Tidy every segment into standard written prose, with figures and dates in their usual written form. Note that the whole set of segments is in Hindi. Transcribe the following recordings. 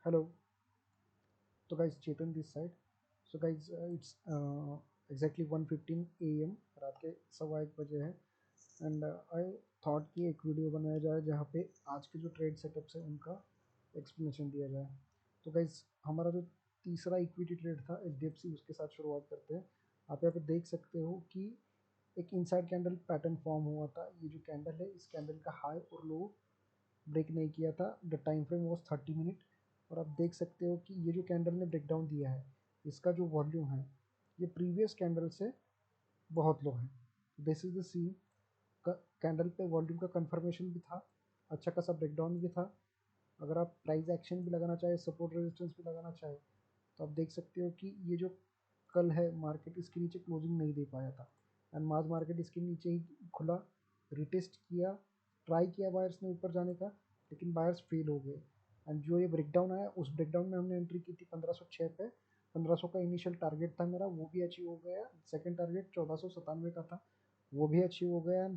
Hello. So guys, Chetan this side. So guys, it's exactly 1:15 a.m. रात के 1:15 है एंड आई थॉट कि एक वीडियो बनाया जाए जहाँ पे आज के जो ट्रेड सेटअप्स है उनका एक्सप्लेनेशन दिया जाए। तो गाइज हमारा जो तीसरा इक्विटी ट्रेड था HDFC, उसके साथ शुरुआत करते हैं। आप यहाँ पे देख सकते हो कि एक इनसाइड कैंडल पैटर्न फॉर्म हुआ था। ये जो कैंडल है, इस कैंडल का हाई और लो ब्रेक नहीं किया था। The time frame was 30 minute. और आप देख सकते हो कि ये जो कैंडल ने ब्रेकडाउन दिया है, इसका जो वॉल्यूम है ये प्रीवियस कैंडल से बहुत लो है। This is the scene. Candle पे वॉल्यूम का कंफर्मेशन भी था, अच्छा खासा ब्रेकडाउन भी था। अगर आप प्राइस एक्शन भी लगाना चाहे, सपोर्ट रेजिस्टेंस भी लगाना चाहे, तो आप देख सकते हो कि ये जो कल है मार्केट इसके नीचे क्लोजिंग नहीं दे पाया था एंड मार्च मार्केट इसके नीचे ही खुला, रिटेस्ट किया, ट्राई किया बायर्स ने ऊपर जाने का, लेकिन बायर्स फेल हो गए। एंड जो ये ब्रेकडाउन आया, उस ब्रेकडाउन में हमने एंट्री की थी 1506 पे। 1500 का इनिशियल टारगेट था मेरा, वो भी अचीव हो गया। सेकंड टारगेट 1497 का था, वो भी अचीव हो गया।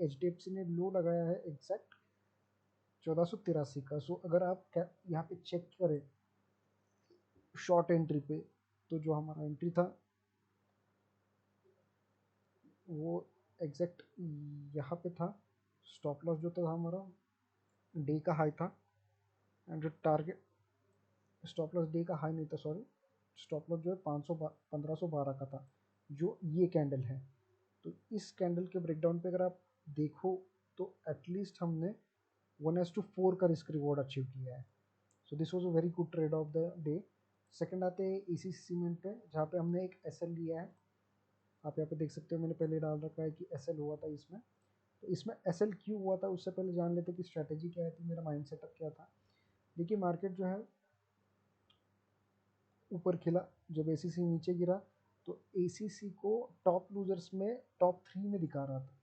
HDFC ने लो लगाया है एग्जैक्ट 1483 का। सो अगर आप यहाँ पे चेक करें शॉर्ट एंट्री पे, तो जो हमारा एंट्री था वो एग्जैक्ट यहाँ पे था। स्टॉप लॉस जो था हमारा डे का हाई था एंड जो टारगेट, स्टॉप लॉस डे का हाई नहीं था, सॉरी, स्टॉप लॉस जो है 1512 का था, जो ये कैंडल है। तो इस कैंडल के ब्रेकडाउन पे अगर आप देखो तो एटलीस्ट हमने 1:4 का रिस्क रिवॉर्ड अचीव किया है। So this was a very good trade off the day. Second आते हैं ACC सीमेंट पे, जहाँ पे हमने एक SL लिया है। आप यहाँ पे देख सकते हो मैंने पहले डाल रखा है कि SL हुआ था इसमें। तो इसमें SL क्यों हुआ था, उससे पहले जान लेते कि स्ट्रैटेजी क्या थी, मेरा माइंड सेटअप क्या था। देखिए मार्केट जो है ऊपर खिला, जब ACC नीचे गिरा तो ACC को टॉप लूजर्स में टॉप 3 में दिखा रहा था,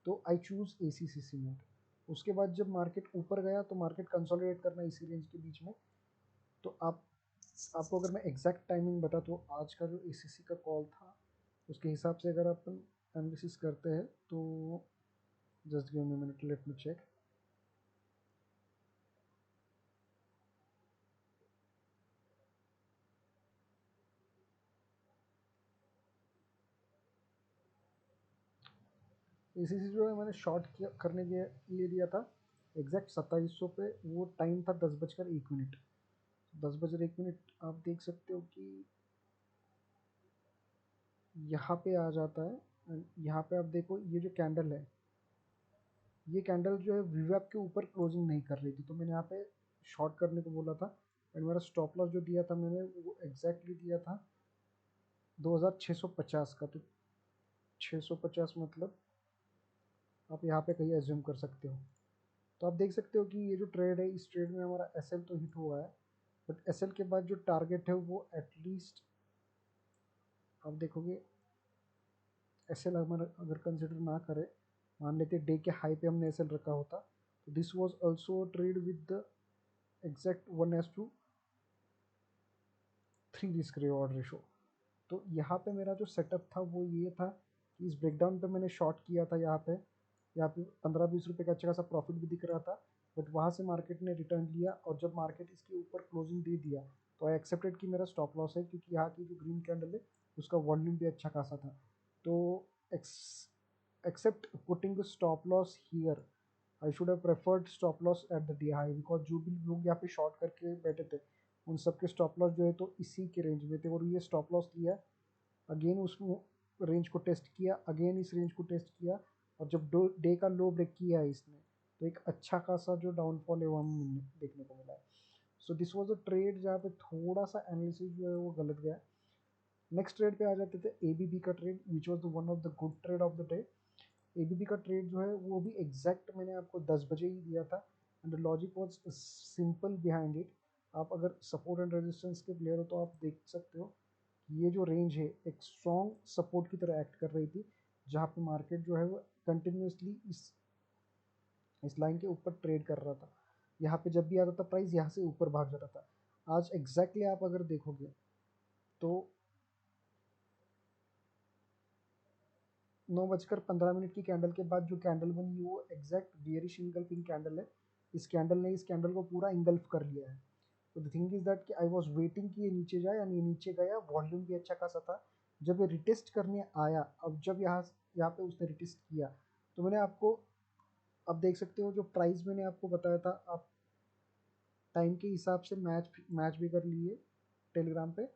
तो आई चूज़ ACC सीमेंट। उसके बाद जब मार्केट ऊपर गया तो मार्केट कंसोलिडेट करना इसी रेंज के बीच में। तो आपको अगर मैं एग्जैक्ट टाइमिंग बता, तो आज का जो ACC का कॉल था उसके हिसाब से अगर अपन एनालिसिस करते हैं तो just give me minute, let me check. ACC जो है मैंने शॉर्ट करने के लिए दिया था एग्जैक्ट 2700 पे। वो टाइम था 10:01। 10:01 आप देख सकते हो कि यहाँ पे आ जाता है एंड यहाँ पे आप देखो ये जो कैंडल है, ये कैंडल जो है वीवैप के ऊपर क्लोजिंग नहीं कर रही थी, तो मैंने यहाँ पे शॉर्ट करने को बोला था। एंड मेरा स्टॉप लॉस जो दिया था मैंने, वो एग्जैक्टली दिया था 2650 का। तो 650 मतलब आप यहाँ पे कहीं एज्यूम कर सकते हो। तो आप देख सकते हो कि ये जो ट्रेड है, इस ट्रेड में हमारा SL तो हिट हुआ है, बट SL के बाद जो टारगेट है वो एटलीस्ट आप देखोगे, SL हमारा अगर कंसिडर ना करें, मान लेते डे के हाई पे हमने SL रखा होता, तो this was also trade with the exact 1:3 risk reward ratio. तो यहाँ पे मेरा जो सेटअप था वो ये था कि इस ब्रेकडाउन पे मैंने शॉर्ट किया था। यहाँ पे 15-20 रुपये का अच्छा खासा प्रॉफिट भी दिख रहा था, बट वहाँ से मार्केट ने रिटर्न लिया और जब मार्केट इसके ऊपर क्लोजिंग दे दिया तो आई एक्सेप्टेड कि मेरा स्टॉप लॉस है, क्योंकि यहाँ की जो ग्रीन कैंडल है उसका वॉल्यूम भी अच्छा खासा था। तो except putting the stop loss here, I should have preferred stop loss at the day high, because जो भी लोग यहाँ पे शॉर्ट करके बैठे थे उन सबके स्टॉप लॉस जो है तो इसी के रेंज में थे, और ये स्टॉप लॉस लिया, अगेन उस रेंज को टेस्ट किया, अगेन इस रेंज को टेस्ट किया, और जब डे का लो ब्रेक किया है इसने, तो एक अच्छा खासा जो डाउनफॉल है वो हमें देखने को मिला है। So this was a trade जहाँ पे थोड़ा सा एनालिसिस जो है वो गलत गया। नेक्स्ट ट्रेड पे आ जाते थे ABB का trade, which was the one of the good trade off the day. ABB का ट्रेड जो है वो भी एग्जैक्ट मैंने आपको 10 बजे ही दिया था and the logic was simple behind it. आप अगर सपोर्ट एंड रेजिस्टेंस के प्लेयर हो तो आप देख सकते हो कि ये जो रेंज है एक स्ट्रॉन्ग सपोर्ट की तरह एक्ट कर रही थी, जहाँ पे मार्केट जो है वो कंटिन्यूसली इस लाइन के ऊपर ट्रेड कर रहा था। यहाँ पे जब भी आता था प्राइस यहाँ से ऊपर भाग जाता था। आज एग्जैक्टली आप अगर देखोगे तो 9:15 की कैंडल के बाद जो कैंडल बनी वो एग्जैक्ट बियरिश इंगल्फिंग कैंडल है। इस कैंडल ने इस कैंडल को पूरा इंगल्फ कर लिया है। तो द थिंग इज दैट कि आई वॉज वेटिंग कि ये नीचे जाए, एंड ये नीचे गया, वॉल्यूम भी अच्छा खासा था। जब ये रिटेस्ट करने आया, अब जब यहाँ पे उसने रिटेस्ट किया, तो मैंने आपको, अब देख सकते हो जो प्राइस मैंने आपको बताया था, आप टाइम के हिसाब से मैच भी कर लिए टेलीग्राम पे।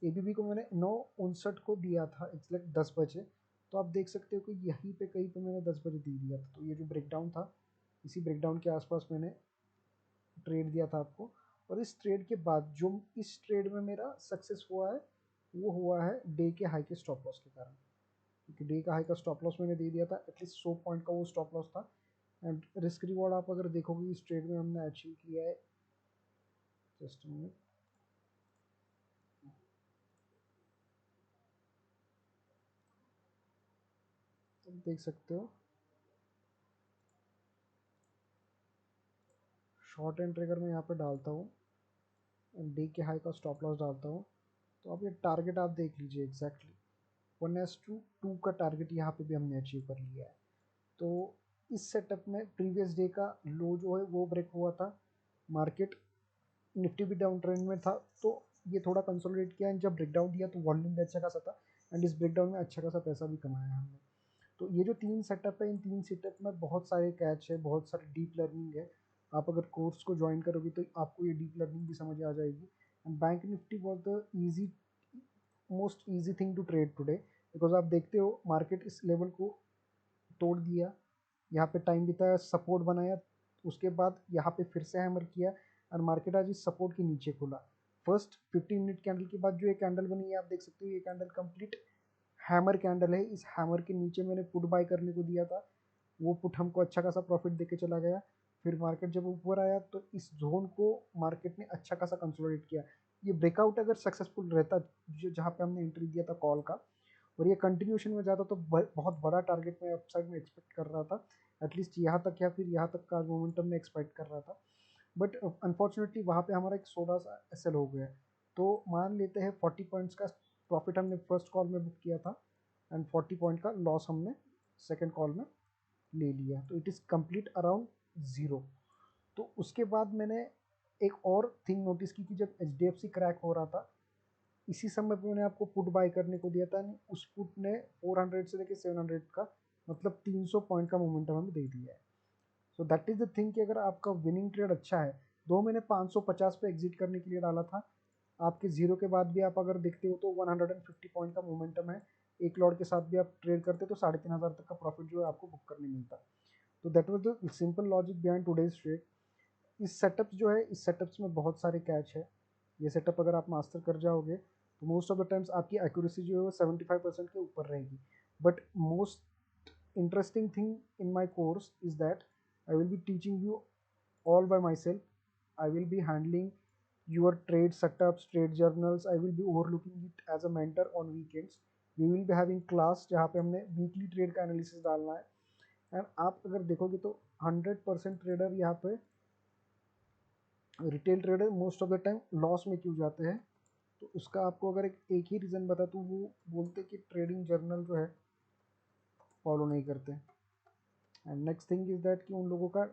एबीबी को मैंने 9:59 को दिया था, एग्जैक्ट 10 बजे। तो आप देख सकते हो कि यहीं पे कहीं पे मैंने 10 बजे दे दिया था। तो ये जो ब्रेकडाउन था, इसी ब्रेकडाउन के आसपास मैंने ट्रेड दिया था आपको। और इस ट्रेड के बाद जो इस ट्रेड में मेरा सक्सेस हुआ है, वो हुआ है डे के हाई के स्टॉप लॉस के कारण। क्योंकि डे का हाई का स्टॉप लॉस मैंने दे दिया था, एटलीस्ट 100 पॉइंट का वो स्टॉप लॉस था। एंड रिस्क रिवॉर्ड आप अगर देखोगे इस ट्रेड में हमने अचीव किया है, जस्ट मिनट, देख सकते हो शॉर्ट एंड ट्रिगर में यहाँ पे डालता हूँ, डे के हाई का स्टॉप लॉस डालता हूँ। तो अब ये टारगेट आप देख लीजिए, एग्जैक्टली 1:2 का टारगेट यहाँ पे भी हमने अचीव कर लिया है। तो इस सेटअप में प्रीवियस डे का लो जो है वो ब्रेक हुआ था, मार्केट निफ्टी भी डाउन ट्रेंड में था, तो ये थोड़ा कंसोलिडेट किया, एंड जब ब्रेकडाउन दिया तो वॉल्यूम भी अच्छा खासा था, एंड इस ब्रेकडाउन में अच्छा खासा पैसा भी कमाया हमने। तो ये जो 3 सेटअप है, इन 3 सेटअप में बहुत सारे कैच है, बहुत सारी डीप लर्निंग है। आप अगर कोर्स को ज्वाइन करोगे तो आपको ये डीप लर्निंग भी समझ आ जाएगी। And bank nifty was the easy, most easy thing to trade today, because आप देखते हो मार्केट इस लेवल को तोड़ दिया, यहाँ पे टाइम बिताया, सपोर्ट बनाया, उसके बाद यहाँ पे फिर से हैमर किया, और मार्केट आज इस सपोर्ट के नीचे खुला। फर्स्ट 15 मिनट कैंडल के बाद जो ये कैंडल बनी है, आप देख सकते हो ये कैंडल कंप्लीट हैमर कैंडल है। इस हैमर के नीचे मैंने पुट बाय करने को दिया था, वो पुट हमको अच्छा खासा प्रॉफिट देके चला गया। फिर मार्केट जब ऊपर आया तो इस जोन को मार्केट ने अच्छा खासा कंसोलिडेट किया। ये ब्रेकआउट अगर सक्सेसफुल रहता, जो जहाँ पे हमने एंट्री दिया था कॉल का, और ये कंटिन्यूशन में जाता, तो बहुत बड़ा टारगेट मैं अपसाइड में एक्सपेक्ट कर रहा था, एटलीस्ट यहाँ तक या फिर यहाँ तक का मोमेंटम में एक्सपेक्ट कर रहा था। बट अनफॉर्चुनेटली वहाँ पे हमारा एक सोडा सा एसएल हो गया। तो मान लेते हैं 40 पॉइंट्स का प्रॉफिट हमने फर्स्ट कॉल में बुक किया था, एंड 40 पॉइंट का लॉस हमने सेकेंड कॉल में ले लिया, तो it is complete around zero. तो उसके बाद मैंने एक और थिंग नोटिस की कि जब एच क्रैक हो रहा था, इसी समय पे मैंने आपको पुट बाय करने को दिया था, उस पुट ने 400 से लेकर 700 का, मतलब 300 पॉइंट का मोमेंटम हमें दे दिया है। So that is the thing कि अगर आपका विनिंग ट्रेड अच्छा है, दो मैंने 550 पे एग्जिट करने के लिए डाला था, आपके जीरो के बाद भी आप अगर देखते हो तो 150 पॉइंट का मोमेंटम है, एक लॉट के साथ भी आप ट्रेड करते तो 3500 तक का प्रॉफिट जो है आपको बुक करने मिलता। तो that was the simple logic behind today's trade. इस सेटअप्स जो है, इस सेटअप्स में बहुत सारे कैच है। ये सेटअप अगर आप मास्टर कर जाओगे तो मोस्ट ऑफ द टाइम्स आपकी एक्यूरेसी जो है वो 75% के ऊपर रहेगी। But most interesting thing in my course is that I will be teaching you all by myself. I will be handling your trade setups, trade journals. I will be overlooking it as a mentor on weekends. We will be having class जहाँ पे हमने वीकली ट्रेड का एनालिसिस डालना है। एंड आप अगर देखोगे तो 100% ट्रेडर यहाँ पे, retail trader most of the time loss में क्यों जाते हैं, तो उसका आपको अगर एक ही रीज़न बता तो वो बोलते कि ट्रेडिंग जर्नल जो है फॉलो नहीं करते। And next thing is that कि उन लोगों का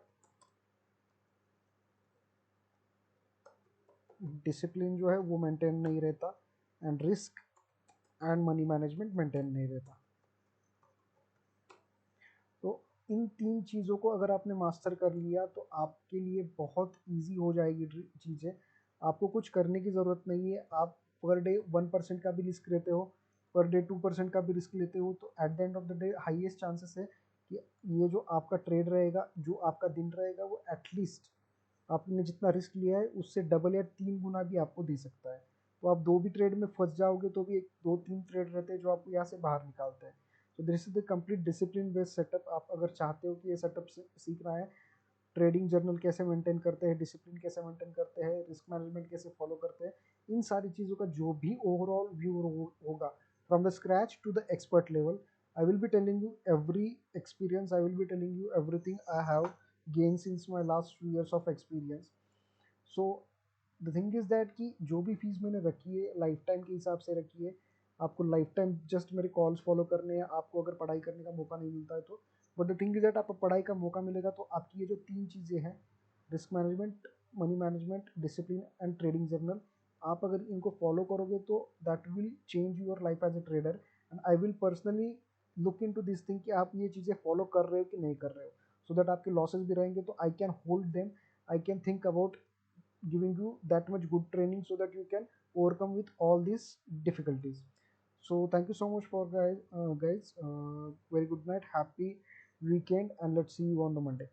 डिसिप्लिन जो है वो मेंटेन नहीं रहता, and risk and money management maintain नहीं रहता। तो इन 3 चीज़ों को अगर आपने मास्टर कर लिया तो आपके लिए बहुत इजी हो जाएगी चीज़ें। आपको कुछ करने की ज़रूरत नहीं है। आप पर डे 1% का भी रिस्क लेते हो, पर डे 2% का भी रिस्क लेते हो, तो at the end of the day highest chances है कि ये जो आपका ट्रेड रहेगा, जो आपका दिन रहेगा, वो एटलीस्ट आपने जितना रिस्क लिया है उससे डबल या 3 गुना भी आपको दे सकता है। तो आप 2 भी ट्रेड में फंस जाओगे तो भी एक 2-3 ट्रेड रहते हैं जो आपको यहाँ से बाहर निकालते हैं। तो this is the complete discipline based setup. आप अगर चाहते हो कि ये सेटअप सीखना है, ट्रेडिंग जर्नल कैसे मेंटेन करते हैं, डिसिप्लिन कैसे मेंटेन करते हैं, रिस्क मैनेजमेंट कैसे फॉलो करते हैं, इन सारी चीज़ों का जो भी ओवरऑल व्यू होगा from the scratch to the expert level, I will be telling you every experience, I will be telling you everything I have gain since my last 2 years of experience. So the thing is that कि जो भी फीस मैंने रखी है लाइफ टाइम के हिसाब से रखी है। आपको लाइफ टाइम जस्ट मेरे कॉल्स फॉलो करने हैं, आपको अगर पढ़ाई करने का मौका नहीं मिलता है तो। But the thing is that आपको पढ़ाई का मौका मिलेगा तो आपकी ये जो 3 चीज़ें हैं, risk management, money management, discipline and trading journal. आप अगर इनको फॉलो करोगे तो that will change your life as a trader, and I will personally look into this thing कि आप ये चीज़ें फॉलो कर रहे हो कि नहीं कर रहे हो, सो दैट आपके लॉसेस भी रहेंगे तो I can hold them, I can think about giving you that much good training so that you can overcome with all these difficulties. So thank you so much for guys, very good night, happy weekend, and let's see you on the Monday.